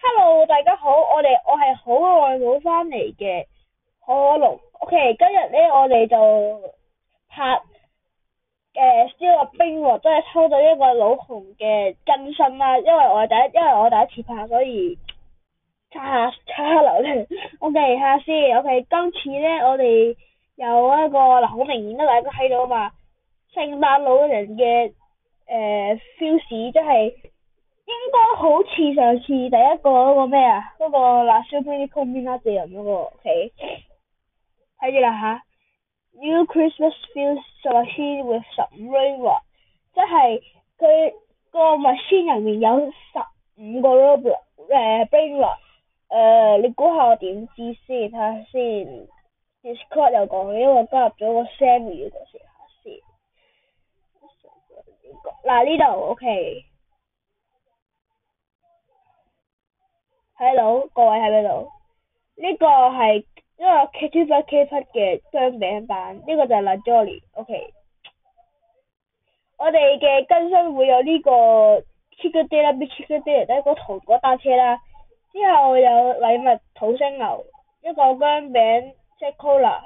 Hello，大家好，我係好耐冇翻嚟嘅可樂。OK，今日咧我哋就拍燒鴨冰喎，真係抽到一個老紅嘅更新啦。因為我第一次拍，所以刷下流量。OK，睇下先。OK，今次咧我哋有一個嗱，好明顯都大家睇到嘛，聖誕老人嘅feel 即係。應該好似上次第一個嗰個咩啊，嗰、個嗱 Super Combina 嘅人嗰個，OK，睇住啦吓，New Christmas feels so machine with some rainbow，即係佢個 machine 入面有15個 robot rainbow，你估下我點知先？睇下先，Discord 又講，因為我加入咗個 Sammy 嗰個先下先，嗱呢度 OK。睇到各位喺邊度？呢個係一個 K2K 嘅薑餅版，呢個就係 La Jolly。OK，我哋嘅更新會有呢個 Chicken Day 啦，Big Chicken Day 第一個圖嗰單車啦，之後有禮物土星牛，一個薑餅 Set Cola。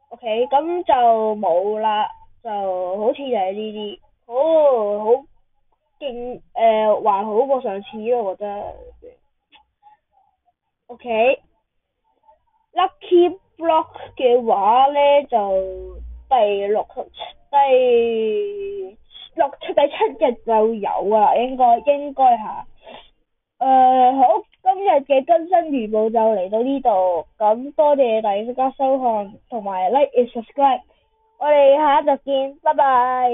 OK，咁就冇啦，就好似就係呢啲，好勁還好過上次咯，我覺得。OK，Lucky Block 嘅話咧就第7日就有啊，應該吓。好，今日嘅更新預報就嚟到呢度，咁多謝大家收看同埋 like and subscribe，我哋下一集見，拜拜。